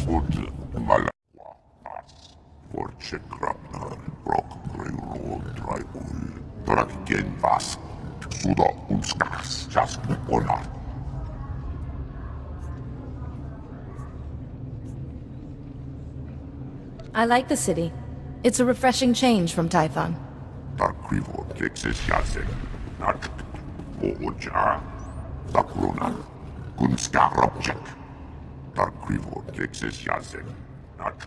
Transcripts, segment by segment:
Ut malakwa as forche krapnar brok reuro traul trakigen vas suda unskas just ona. I like the city. It's a refreshing change from Tython. Takrivo texas yasen nak oja takruna kunska robjek. Takrivo texas yasen nak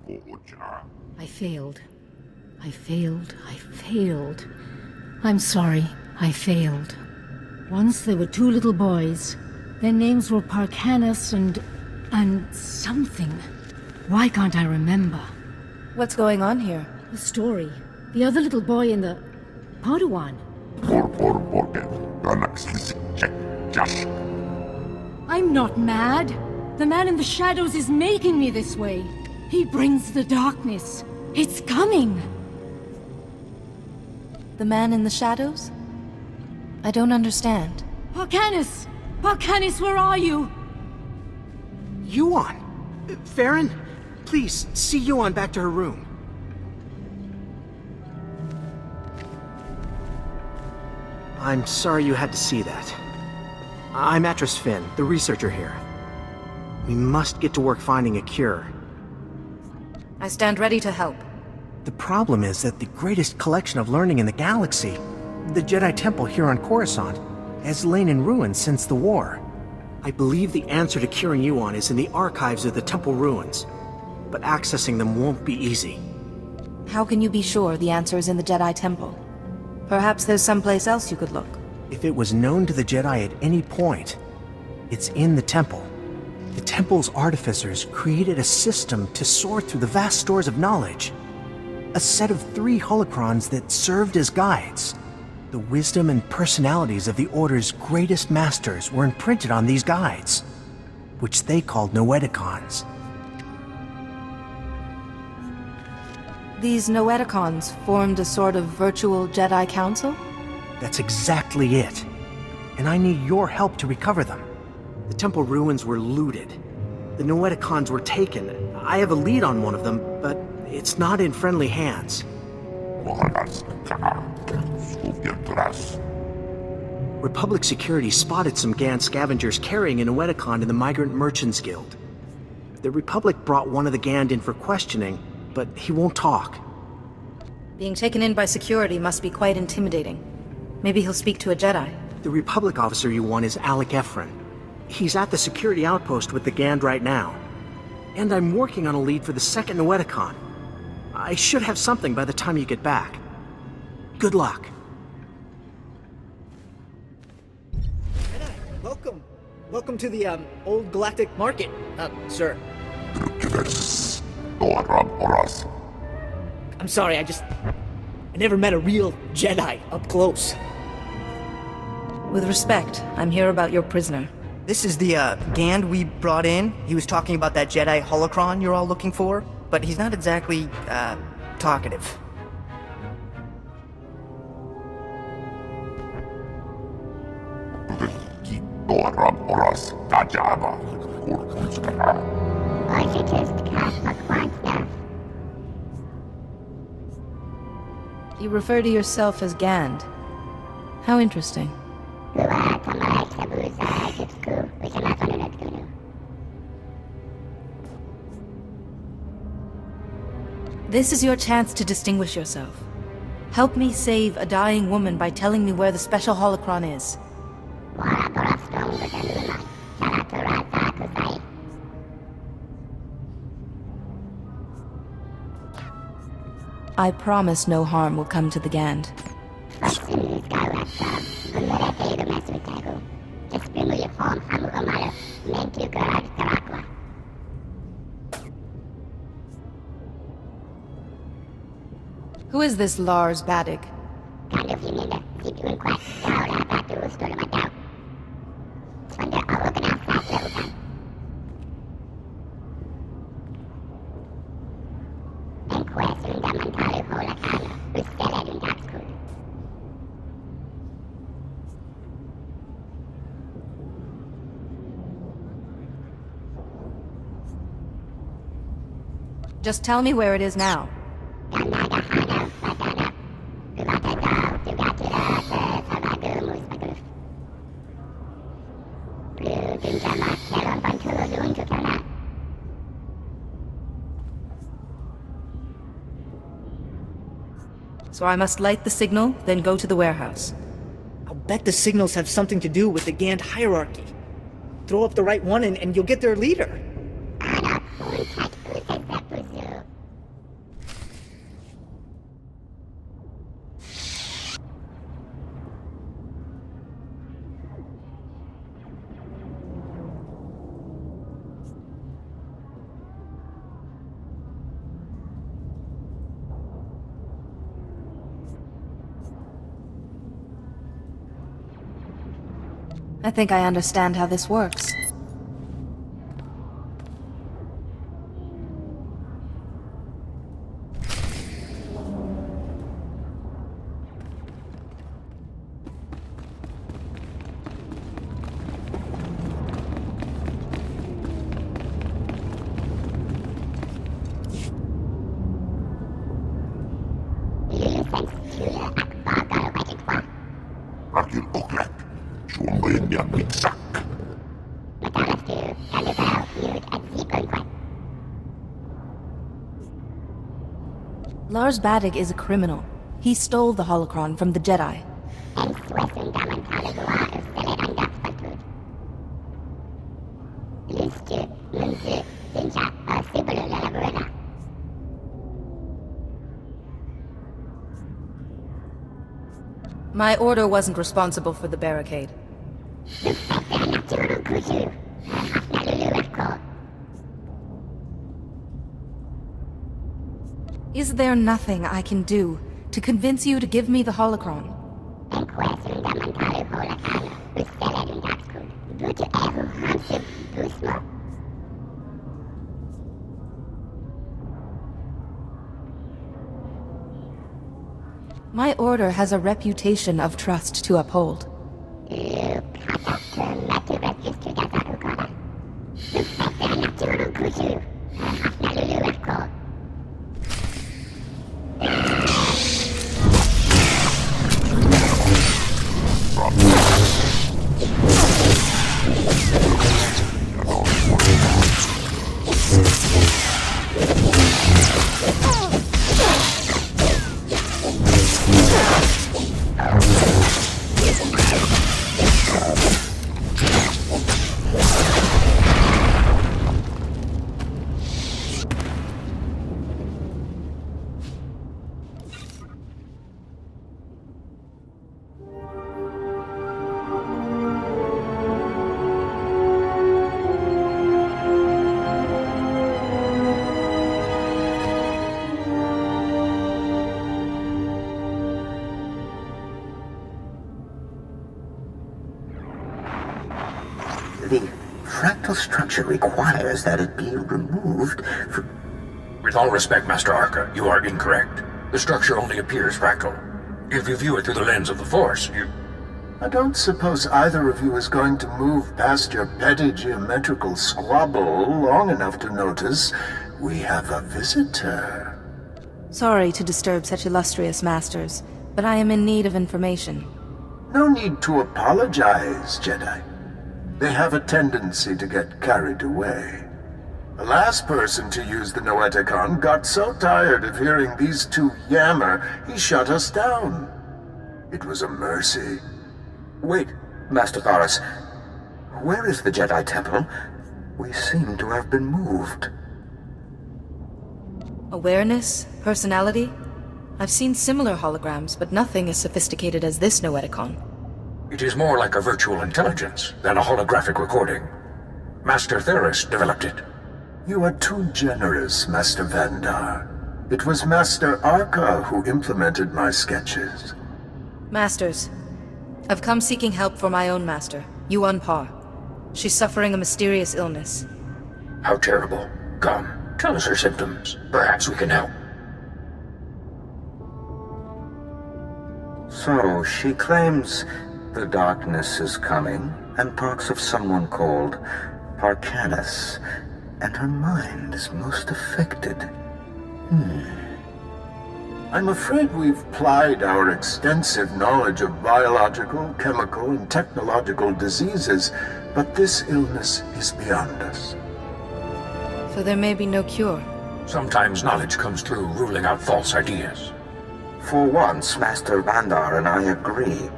oja. I failed. I failed. I failed. I'm sorry. I failed. Once there were two little boys. Their names were Parcanis and something. Why can't I remember? What's going on here? The story. The other little boy in the... Padawan. I'm not mad. The man in the shadows is making me this way. He brings the darkness. It's coming. The man in the shadows? I don't understand. Parcanis! Parcanis, where are you? Yuan! Farron? Please, see Yuan back to her room. I'm sorry you had to see that. I'm Atris Finn, the researcher here. We must get to work finding a cure. I stand ready to help. The problem is that the greatest collection of learning in the galaxy, the Jedi Temple here on Coruscant, has lain in ruins since the war. I believe the answer to curing Yuan is in the archives of the temple ruins, but accessing them won't be easy. How can you be sure the answer is in the Jedi Temple? Perhaps there's someplace else you could look. If it was known to the Jedi at any point, it's in the temple. The temple's artificers created a system to sort through the vast stores of knowledge. A set of 3 holocrons that served as guides. The wisdom and personalities of the Order's greatest masters were imprinted on these guides, which they called Noeticons. These Noeticons formed a sort of virtual Jedi Council? That's exactly it. And I need your help to recover them. The temple ruins were looted. The Noeticons were taken. I have a lead on one of them, but it's not in friendly hands. Republic security spotted some Gan scavengers carrying a Noeticon in the Migrant Merchants Guild. The Republic brought one of the Gand in for questioning, but he won't talk. Being taken in by security must be quite intimidating. Maybe he'll speak to a Jedi. The Republic officer you want is Alec Efron. He's at the security outpost with the Gand right now. And I'm working on a lead for the second Noeticon. I should have something by the time you get back. Good luck. Welcome. Welcome to the, Old Galactic Market, sir. I'm sorry, I never met a real Jedi up close. With respect, I'm here about your prisoner. This is the, Gand we brought in. He was talking about that Jedi holocron you're all looking for, but he's not exactly, talkative. You refer to yourself as Gand. How interesting. This is your chance to distinguish yourself. Help me save a dying woman by telling me where the special holocron is. I promise no harm will come to the Gand. Who is this Lars Badig? Just tell me where it is now. So I must light the signal, then go to the warehouse. I'll bet the signals have something to do with the Gand hierarchy. Throw up the right one and you'll get their leader. I think I understand how this works. Rakil oklek. Suomojen ja miksak. Lars Badig is a criminal. He stole the holocron from the Jedi. My order wasn't responsible for the barricade. Is there nothing I can do to convince you to give me the holocron? My order has a reputation of trust to uphold. The fractal structure requires that it be removed for... With all respect, Master Arca, you are incorrect. The structure only appears fractal. If you view it through the lens of the Force, you... I don't suppose either of you is going to move past your petty geometrical squabble long enough to notice we have a visitor. Sorry to disturb such illustrious masters, but I am in need of information. No need to apologize, Jedi. They have a tendency to get carried away. The last person to use the Noeticon got so tired of hearing these two yammer, he shut us down. It was a mercy. Wait, Master Thoris. Where is the Jedi Temple? We seem to have been moved. Awareness? Personality? I've seen similar holograms, but nothing as sophisticated as this Noeticon. It is more like a virtual intelligence than a holographic recording. Master Theris developed it. You are too generous, Master Vandar. It was Master Arca who implemented my sketches. Masters, I've come seeking help for my own master, Yuan Parr. She's suffering a mysterious illness. How terrible. Come, tell us her symptoms. Perhaps we can help. So, she claims the darkness is coming, and talks of someone called Parcanus, and her mind is most affected. I'm afraid we've plied our extensive knowledge of biological, chemical, and technological diseases, but this illness is beyond us. So there may be no cure. Sometimes knowledge comes through ruling out false ideas. For once, Master Vandar and I agree.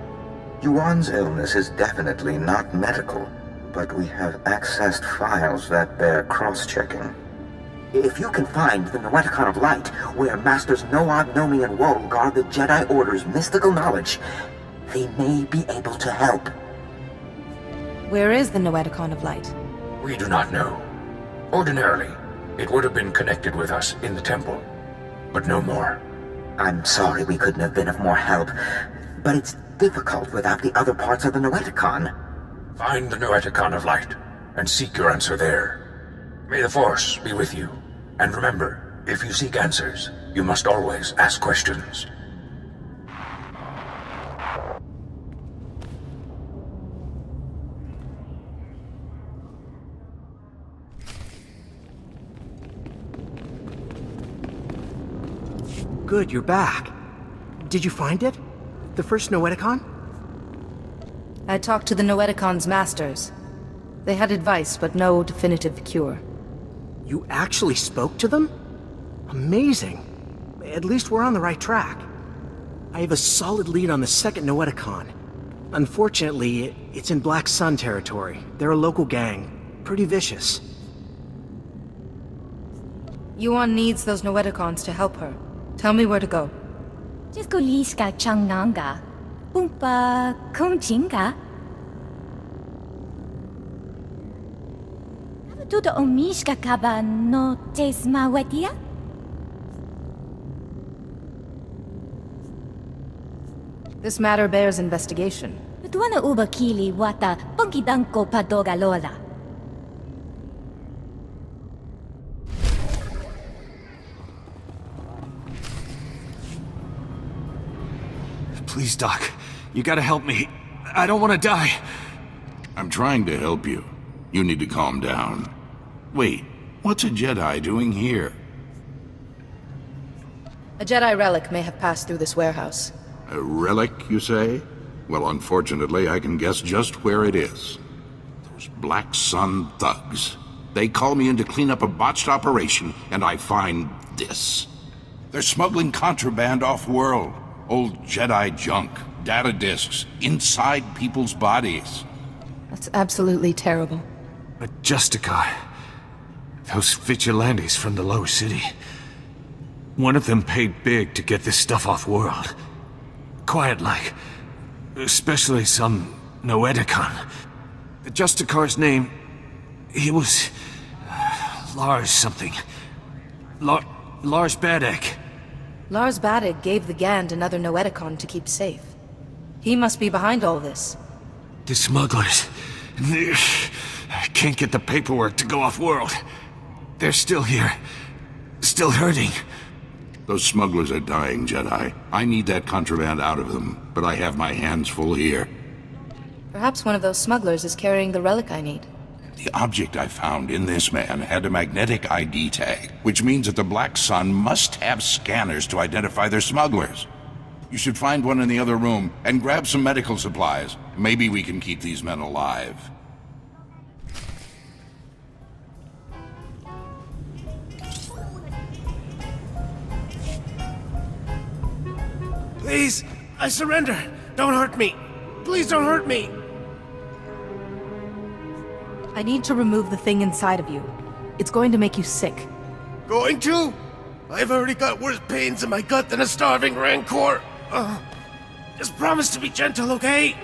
Yuan's illness is definitely not medical, but we have accessed files that bear cross-checking. If you can find the Noeticon of Light, where Masters Noad, Nomi, and Woe guard the Jedi Order's mystical knowledge, they may be able to help. Where is the Noeticon of Light? We do not know. Ordinarily, it would have been connected with us in the temple, but no more. I'm sorry we couldn't have been of more help, but it's difficult without the other parts of the Noeticon. Find the Noeticon of Light, and seek your answer there. May the Force be with you. And remember, if you seek answers, you must always ask questions. Good, you're back. Did you find it? The first Noeticon? I talked to the Noeticon's masters. They had advice, but no definitive cure. You actually spoke to them? Amazing. At least we're on the right track. I have a solid lead on the second Noeticon. Unfortunately, it's in Black Sun territory. They're a local gang. Pretty vicious. Yuan needs those Noeticons to help her. Tell me where to go. Jiskoliska changnanga. Pumpa kumchinga. Tudo omishka kaba no tesma wetia? This matter bears investigation. Tuana uba kili wata pongkidanko padoga lola. Please, Doc. You gotta help me. I don't want to die. I'm trying to help you. You need to calm down. Wait, what's a Jedi doing here? A Jedi relic may have passed through this warehouse. A relic, you say? Well, unfortunately, I can guess just where it is. Those Black Sun thugs. They call me in to clean up a botched operation, and I find this. They're smuggling contraband off-world. Old Jedi junk, data disks, inside people's bodies. That's absolutely terrible. But Justicar, those vigilantes from the lower city. One of them paid big to get this stuff off-world. Quiet-like. Especially some Noeticon. The Justicar's name... he was... Lars something. Lars Badek. Lars Badek gave the Gand another Noeticon to keep safe. He must be behind all this. The smugglers... I can't get the paperwork to go off-world. They're still here. Still hurting. Those smugglers are dying, Jedi. I need that contraband out of them, but I have my hands full here. Perhaps one of those smugglers is carrying the relic I need. The object I found in this man had a magnetic ID tag, which means that the Black Sun must have scanners to identify their smugglers. You should find one in the other room and grab some medical supplies. Maybe we can keep these men alive. Please, I surrender. Don't hurt me. Please don't hurt me. I need to remove the thing inside of you. It's going to make you sick. Going to? I've already got worse pains in my gut than a starving rancor. Just promise to be gentle, okay?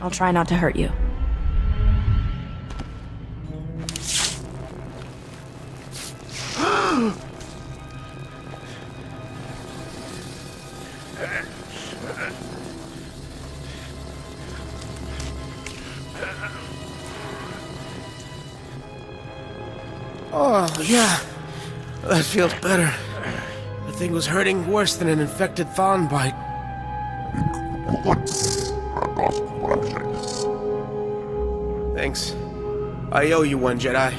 I'll try not to hurt you. Oh, yeah. That feels better. The thing was hurting worse than an infected fawn bite. Thanks. I owe you one, Jedi.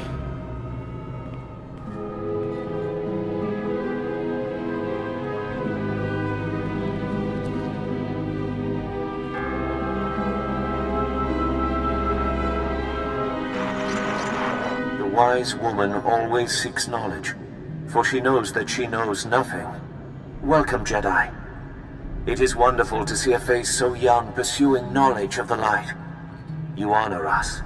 wise woman always seeks knowledge, for she knows that she knows nothing. Welcome, Jedi. It is wonderful to see a face so young pursuing knowledge of the light. You honor us.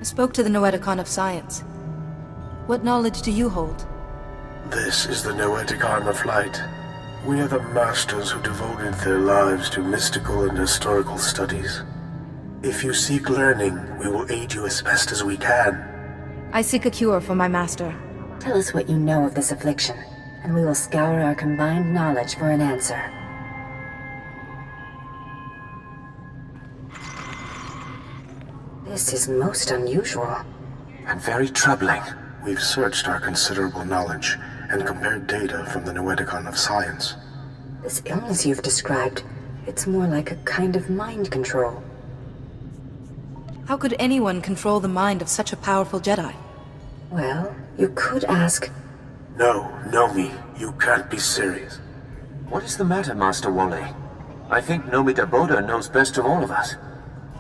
I spoke to the Noeticon of Science. What knowledge do you hold? This is the Noetic Arm of Light. We are the masters who devoted their lives to mystical and historical studies. If you seek learning, we will aid you as best as we can. I seek a cure for my master. Tell us what you know of this affliction, and we will scour our combined knowledge for an answer. This is most unusual. And very troubling. We've searched our considerable knowledge and compared data from the Noeticon of Science. This illness you've described, it's more like a kind of mind control. How could anyone control the mind of such a powerful Jedi? Well, you could ask... No, Nomi, you can't be serious. What is the matter, Master Wally? I think Nomi Daboda knows best of all of us.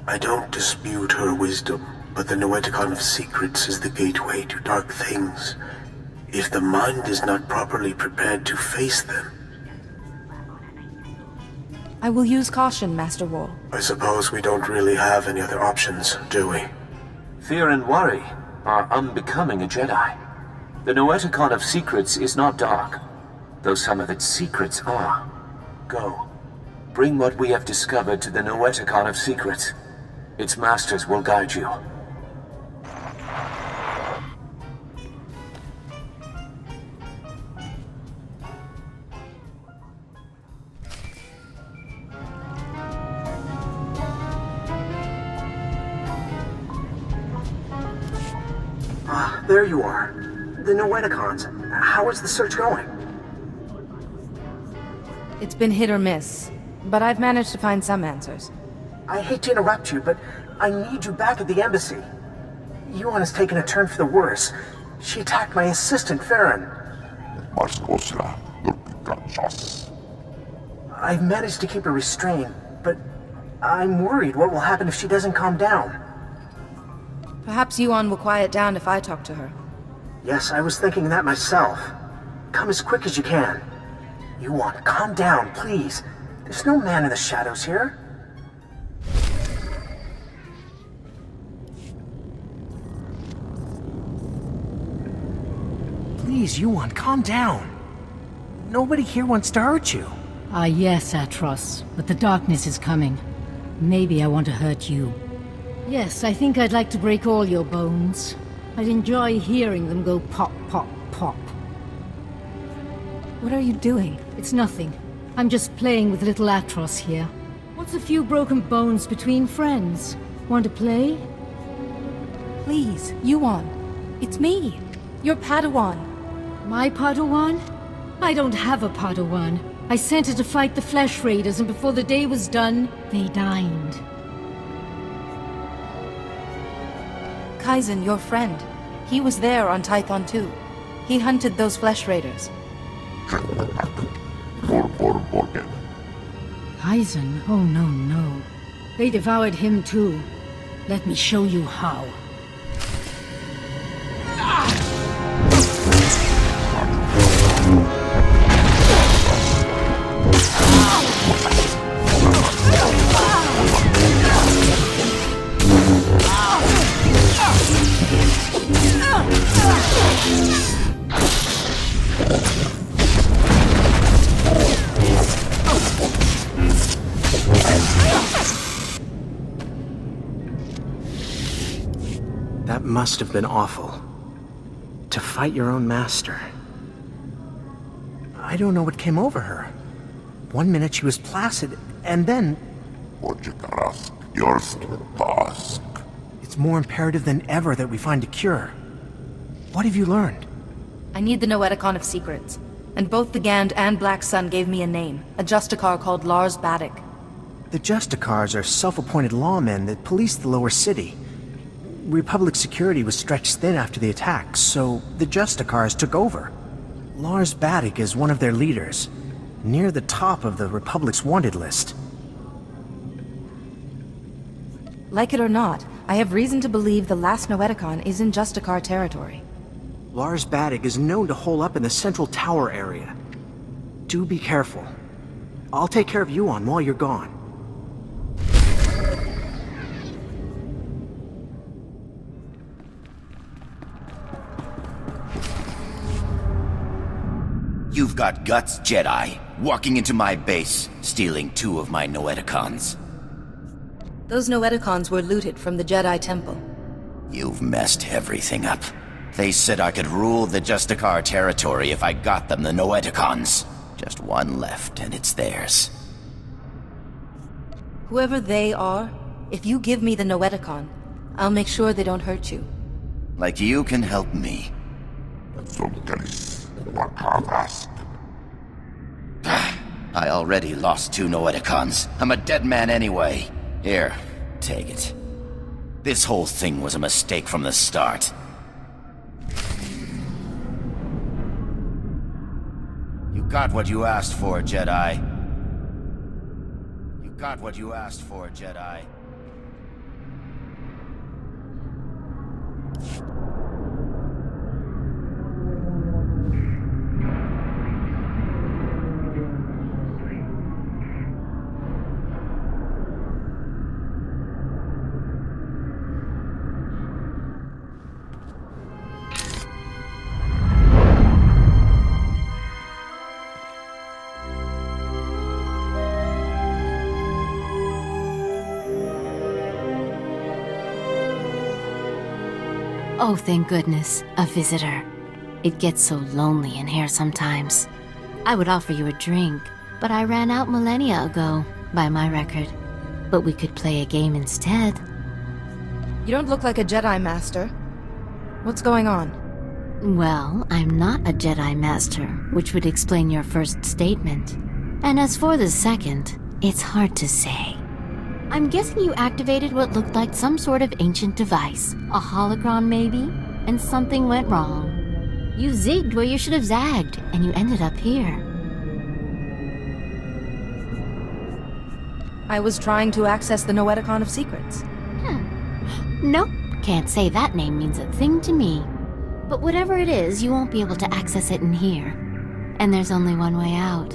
I don't dispute her wisdom, but the Noeticon of Secrets is the gateway to dark things. If the mind is not properly prepared to face them... I will use caution, Master Wall. I suppose we don't really have any other options, do we? Fear and worry are unbecoming a Jedi. The Noeticon of Secrets is not dark, though some of its secrets are. Go. Bring what we have discovered to the Noeticon of Secrets. Its masters will guide you. Ah, there you are. The Noeticons. How is the search going? It's been hit or miss, but I've managed to find some answers. I hate to interrupt you, but I need you back at the embassy. Yuan has taken a turn for the worse. She attacked my assistant, Farron. I've managed to keep her restrained, but I'm worried what will happen if she doesn't calm down. Perhaps Yuan will quiet down if I talk to her. Yes, I was thinking that myself. Come as quick as you can. Yuan, calm down, please. There's no man in the shadows here. Please, Yuan, calm down. Nobody here wants to hurt you. Ah, yes, Atros, but the darkness is coming. Maybe I want to hurt you. Yes, I think I'd like to break all your bones. I'd enjoy hearing them go pop, pop, pop. What are you doing? It's nothing. I'm just playing with little Atros here. What's a few broken bones between friends? Want to play? Please, Yuan. It's me, your Padawan. My Padawan? I don't have a Padawan. I sent her to fight the Flesh Raiders, and before the day was done, they died. Qyzen, your friend. He was there on Tython 2. He hunted those Flesh Raiders. Qyzen? Oh, no, no. They devoured him too. Let me show you how. That must have been awful. To fight your own master. I don't know what came over her. One minute she was placid, and then... It's more imperative than ever that we find a cure. What have you learned? I need the Noeticon of Secrets. And both the Gand and Black Sun gave me a name. A Justicar called Lars Baddock. The Justicars are self-appointed lawmen that police the lower city. Republic security was stretched thin after the attack, so the Justicars took over. Lars Baddock is one of their leaders, near the top of the Republic's wanted list. Like it or not, I have reason to believe the last Noeticon is in SWTOR territory. Lars Badig is known to hole up in the central tower area. Do be careful. I'll take care of Yuan while you're gone. You've got guts, Jedi. Walking into my base, stealing 2 of my Noeticons. Those Noeticons were looted from the Jedi Temple. You've messed everything up. They said I could rule the SWTOR territory if I got them the Noeticons. Just one left, and it's theirs. Whoever they are, if you give me the Noeticon, I'll make sure they don't hurt you. Like you can help me. I already lost 2 Noeticons. I'm a dead man anyway. Here, take it. This whole thing was a mistake from the start. You got what you asked for, Jedi. You got what you asked for, Jedi. Oh, thank goodness, a visitor. It gets so lonely in here sometimes. I would offer you a drink, but I ran out millennia ago, by my record. But we could play a game instead. You don't look like a Jedi Master. What's going on? Well, I'm not a Jedi Master, which would explain your first statement. And as for the second, it's hard to say. I'm guessing you activated what looked like some sort of ancient device. A holocron, maybe? And something went wrong. You zigged where you should have zagged, and you ended up here. I was trying to access the Noeticon of Secrets. Nope, can't say that name means a thing to me. But whatever it is, you won't be able to access it in here. And there's only one way out.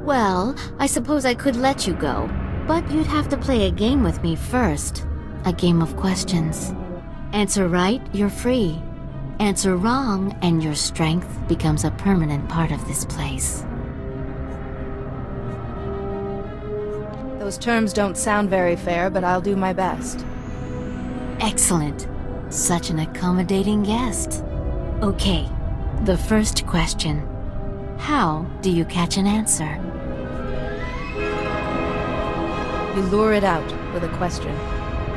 Well, I suppose I could let you go. But you'd have to play a game with me first. A game of questions. Answer right, you're free. Answer wrong, and your strength becomes a permanent part of this place. Those terms don't sound very fair, but I'll do my best. Excellent. Such an accommodating guest. Okay, the first question. How do you catch an answer? You lure it out with a question.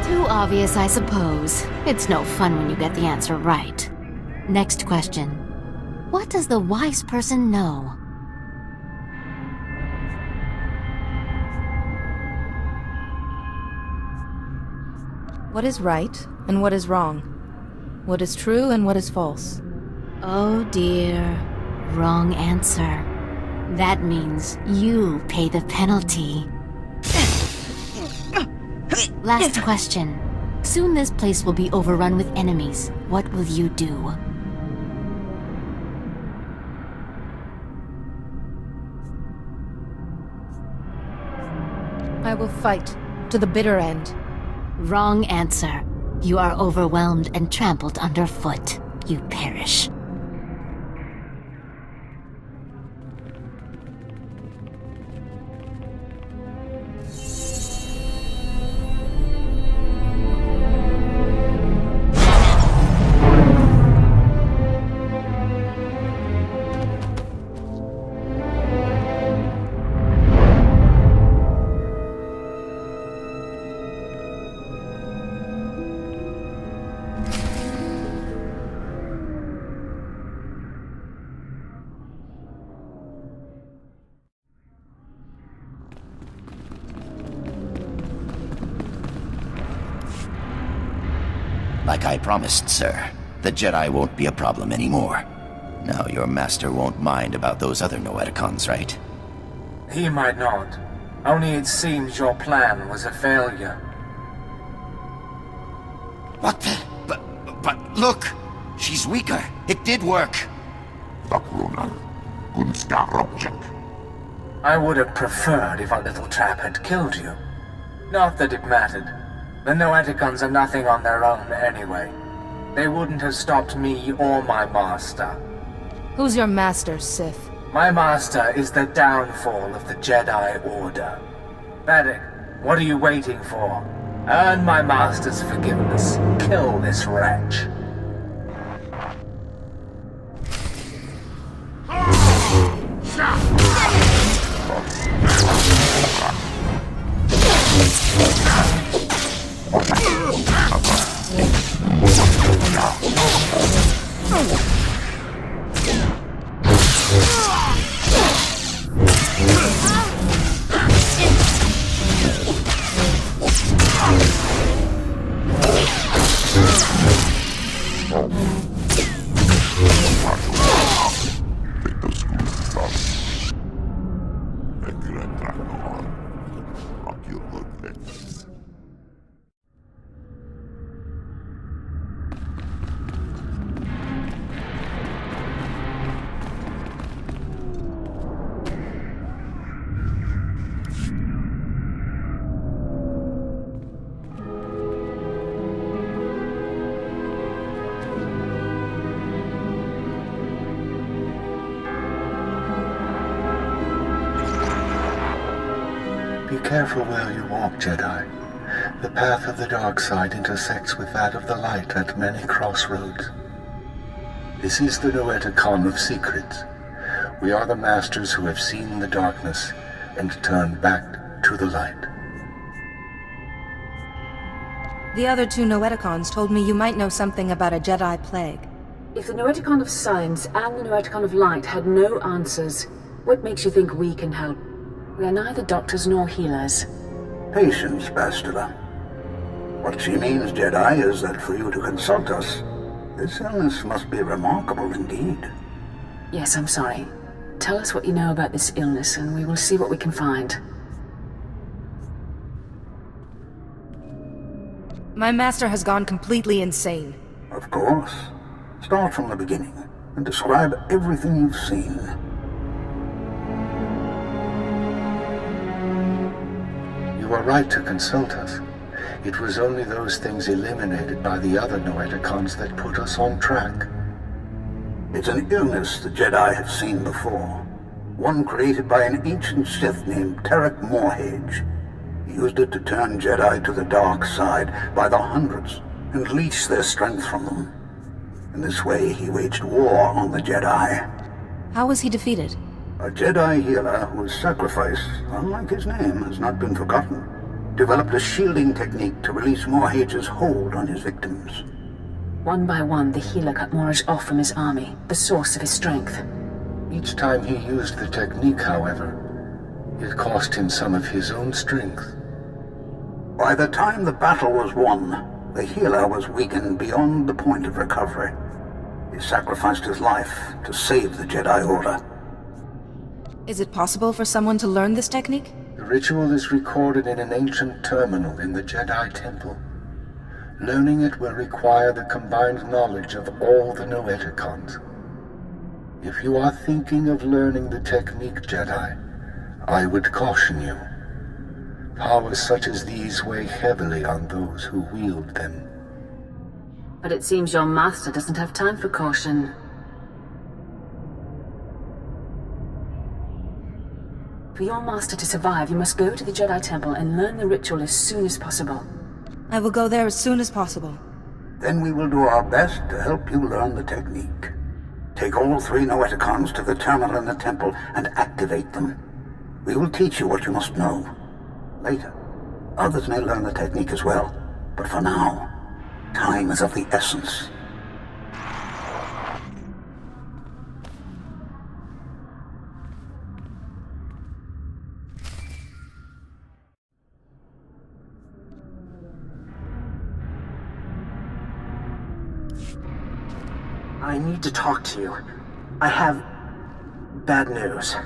Too obvious, I suppose. It's no fun when you get the answer right. Next question. What does the wise person know? What is right and what is wrong? What is true and what is false? Oh dear. Wrong answer. That means you pay the penalty. Last question. Soon this place will be overrun with enemies. What will you do? I will fight to the bitter end. Wrong answer. You are overwhelmed and trampled underfoot. You perish. Like I promised, sir. The Jedi won't be a problem anymore. Now your master won't mind about those other Noeticons, right? He might not. Only it seems your plan was a failure. What the? But look! She's weaker. It did work. I would have preferred if our little trap had killed you. Not that it mattered. The Noeticons are nothing on their own anyway. They wouldn't have stopped me or my master. Who's your master, Sith? My master is the downfall of the Jedi Order. Medic, what are you waiting for? Earn my master's forgiveness. Kill this wretch. Be careful where you walk, Jedi. The path of the dark side intersects with that of the light at many crossroads. This is the Noeticon of Secrets. We are the masters who have seen the darkness and turned back to the light. The other two Noeticons told me you might know something about a Jedi plague. If the Noeticon of Science and the Noeticon of Light had no answers, what makes you think we can help? We are neither doctors nor healers. Patience, Bastila. What she means, Jedi, is that for you to consult us, this illness must be remarkable indeed. Yes, I'm sorry. Tell us what you know about this illness, and we will see what we can find. My master has gone completely insane. Of course. Start from the beginning, and describe everything you've seen. You are right to consult us. It was only those things eliminated by the other Noeticons that put us on track. It's an illness the Jedi have seen before. One created by an ancient Sith named Tarek Morhage. He used it to turn Jedi to the dark side by the hundreds and leech their strength from them. In this way, he waged war on the Jedi. How was he defeated? A Jedi healer whose sacrifice, unlike his name, has not been forgotten, developed a shielding technique to release Morhage's hold on his victims. One by one, the healer cut Morhage off from his army, the source of his strength. Each time he used the technique, however, it cost him some of his own strength. By the time the battle was won, the healer was weakened beyond the point of recovery. He sacrificed his life to save the Jedi Order. Is it possible for someone to learn this technique? The ritual is recorded in an ancient terminal in the Jedi Temple. Learning it will require the combined knowledge of all the Noeticons. If you are thinking of learning the technique, Jedi, I would caution you. Powers such as these weigh heavily on those who wield them. But it seems your master doesn't have time for caution. For your master to survive, you must go to the Jedi Temple and learn the ritual as soon as possible. I will go there as soon as possible. Then we will do our best to help you learn the technique. Take all 3 Noeticons to the terminal in the temple and activate them. We will teach you what you must know. Later, others may learn the technique as well. But for now, time is of the essence. I need to talk to you. I have bad news.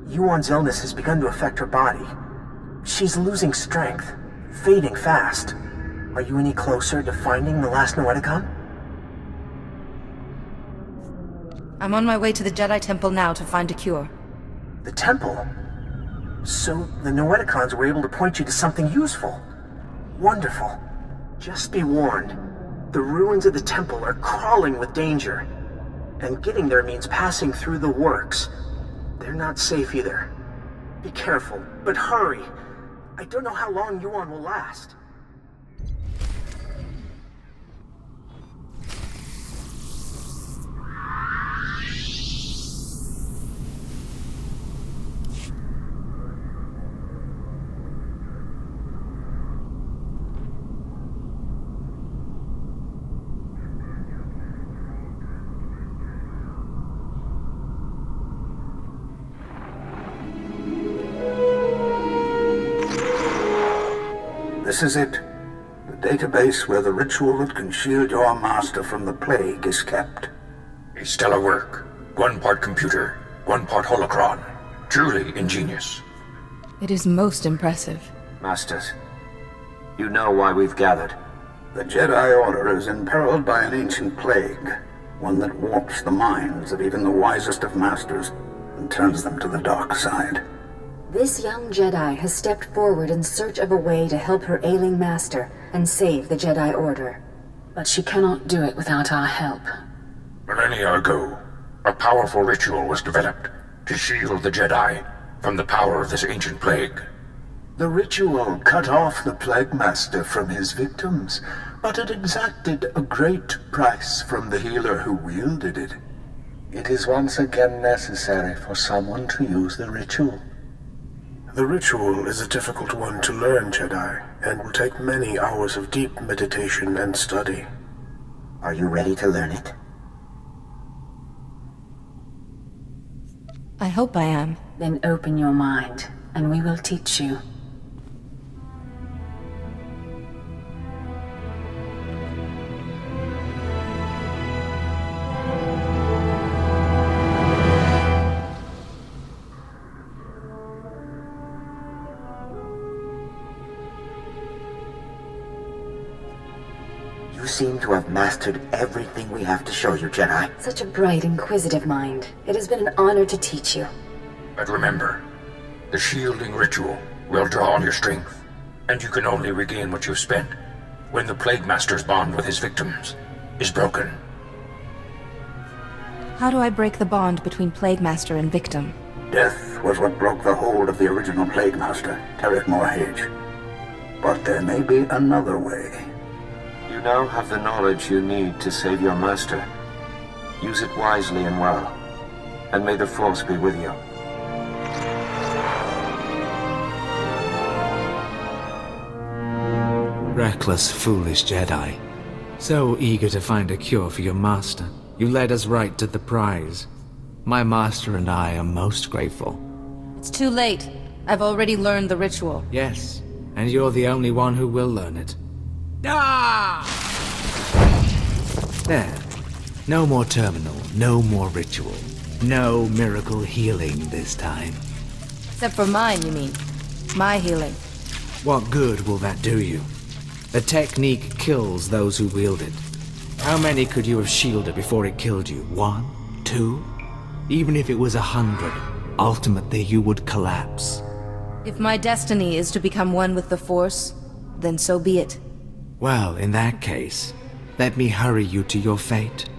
Yuan's illness has begun to affect her body. She's losing strength, fading fast. Are you any closer to finding the last Noeticon? I'm on my way to the Jedi Temple now to find a cure. The temple? So the Noeticons were able to point you to something useful. Wonderful. Just be warned. The ruins of the temple are crawling with danger. And getting there means passing through the works. They're not safe either. Be careful, but hurry. I don't know how long Yuan will last. This is it. The database where the ritual that can shield your master from the plague is kept. A stellar work. 1 part computer, 1 part holocron. Truly ingenious. It is most impressive. Masters, you know why we've gathered. The Jedi Order is imperiled by an ancient plague, one that warps the minds of even the wisest of masters and turns them to the dark side. This young Jedi has stepped forward in search of a way to help her ailing master and save the Jedi Order. But she cannot do it without our help. Millennia ago, a powerful ritual was developed to shield the Jedi from the power of this ancient plague. The ritual cut off the Plague Master from his victims, but it exacted a great price from the healer who wielded it. It is once again necessary for someone to use the ritual. The ritual is a difficult one to learn, Jedi, and will take many hours of deep meditation and study. Are you ready to learn it? I hope I am. Then open your mind, and we will teach you. You seem to have mastered everything we have to show you, Jedi. Such a bright, inquisitive mind. It has been an honor to teach you. But remember, the shielding ritual will draw on your strength, and you can only regain what you've spent when the Plague Master's bond with his victims is broken. How do I break the bond between Plague Master and victim? Death was what broke the hold of the original Plague Master, Tarek Morhage. But there may be another way. You now have the knowledge you need to save your master. Use it wisely and well, and may the Force be with you. Reckless, foolish Jedi. So eager to find a cure for your master, you led us right to the prize. My master and I are most grateful. It's too late. I've already learned the ritual. Yes, and you're the only one who will learn it. Ah! There. No more terminal, no more ritual. No miracle healing this time. Except for mine, you mean? My healing. What good will that do you? The technique kills those who wield it. How many could you have shielded before it killed you? 1? 2? Even if it was 100, ultimately you would collapse. If my destiny is to become one with the Force, then so be it. Well, in that case, let me hurry you to your fate.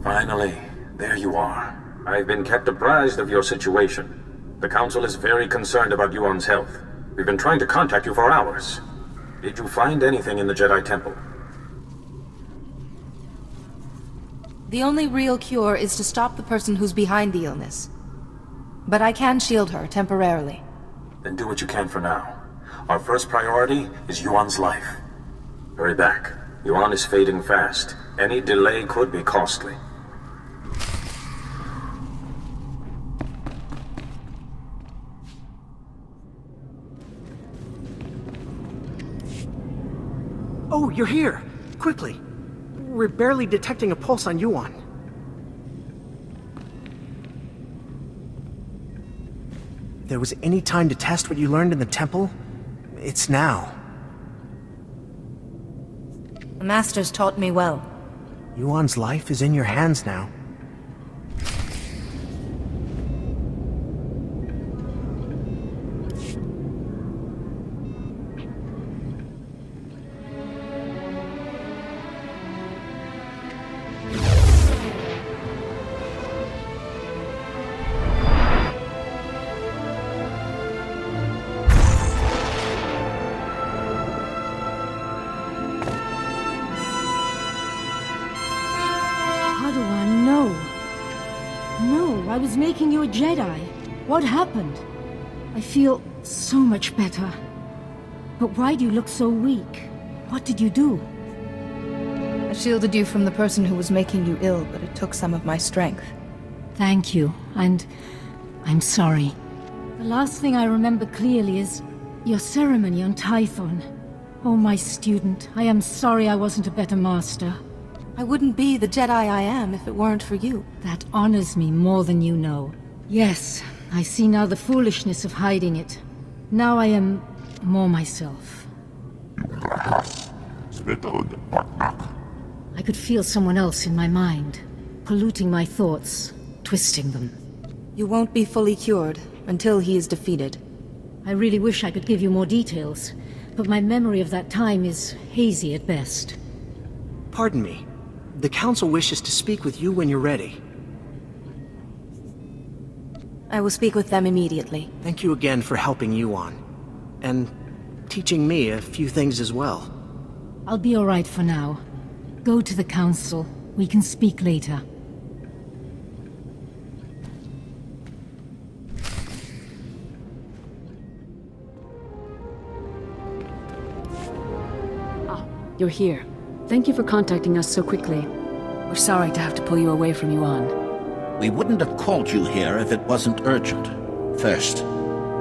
Finally, there you are. I've been kept apprised of your situation. The Council is very concerned about Yuan's health. We've been trying to contact you for hours. Did you find anything in the Jedi Temple? The only real cure is to stop the person who's behind the illness. But I can shield her, temporarily. Then do what you can for now. Our first priority is Yuan's life. Hurry back. Yuan is fading fast. Any delay could be costly. Oh, you're here! Quickly! We're barely detecting a pulse on Yuan. If there was any time to test what you learned in the temple, it's now. The Masters taught me well. Yuan's life is in your hands now. I was making you a Jedi. What happened? I feel so much better. But why do you look so weak? What did you do? I shielded you from the person who was making you ill, but it took some of my strength. Thank you, and I'm sorry. The last thing I remember clearly is your ceremony on Tython. Oh, my student, I am sorry I wasn't a better master. I wouldn't be the Jedi I am if it weren't for you. That honors me more than you know. Yes, I see now the foolishness of hiding it. Now I am more myself. I could feel someone else in my mind, polluting my thoughts, twisting them. You won't be fully cured until he is defeated. I really wish I could give you more details, but my memory of that time is hazy at best. Pardon me. The Council wishes to speak with you when you're ready. I will speak with them immediately. Thank you again for helping Yuan. And teaching me a few things as well. I'll be all right for now. Go to the Council. We can speak later. You're here. Thank you for contacting us so quickly. We're sorry to have to pull you away from Yuan. We wouldn't have called you here if it wasn't urgent. First,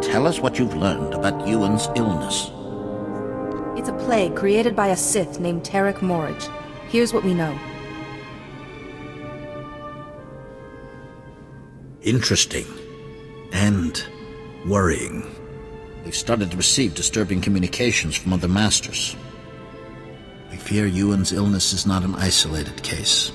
tell us what you've learned about Yuan's illness. It's a plague created by a Sith named Tarek Morridge. Here's what we know. Interesting. And worrying. We've started to receive disturbing communications from other masters. I fear Yuan's illness is not an isolated case.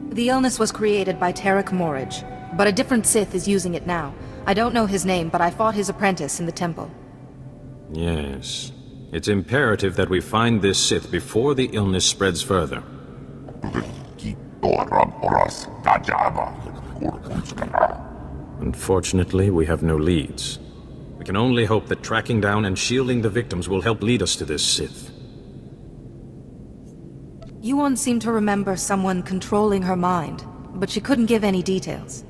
The illness was created by Tarek Morridge, but a different Sith is using it now. I don't know his name, but I fought his apprentice in the temple. Yes. It's imperative that we find this Sith before the illness spreads further. Unfortunately, we have no leads. We can only hope that tracking down and shielding the victims will help lead us to this Sith. Yuan seemed to remember someone controlling her mind, but she couldn't give any details.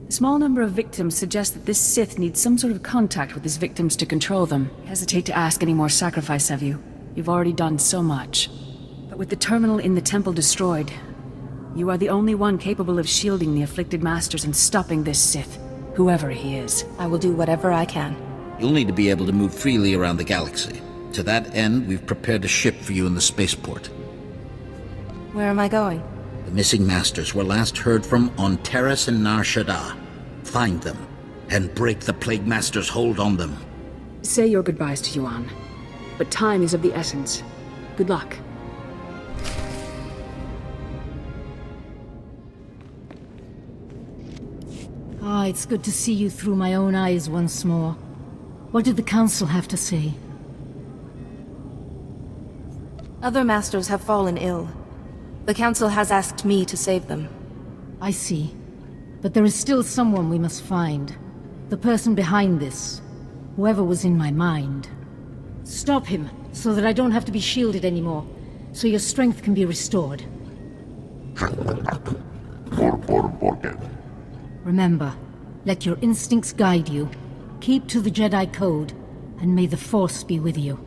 A small number of victims suggest that this Sith needs some sort of contact with his victims to control them. I hesitate to ask any more sacrifice of you. You've already done so much. But with the terminal in the temple destroyed, you are the only one capable of shielding the afflicted masters and stopping this Sith, whoever he is. I will do whatever I can. You'll need to be able to move freely around the galaxy. To that end, we've prepared a ship for you in the spaceport. Where am I going? The missing masters were last heard from on Terrace and Nar Shaddaa. Find them, and break the Plague Master's hold on them. Say your goodbyes to Yuan. But time is of the essence. Good luck. Ah, it's good to see you through my own eyes once more. What did the Council have to say? Other masters have fallen ill. The Council has asked me to save them. I see. But there is still someone we must find. The person behind this. Whoever was in my mind. Stop him, so that I don't have to be shielded anymore. So your strength can be restored. Remember, let your instincts guide you. Keep to the Jedi Code, and may the Force be with you.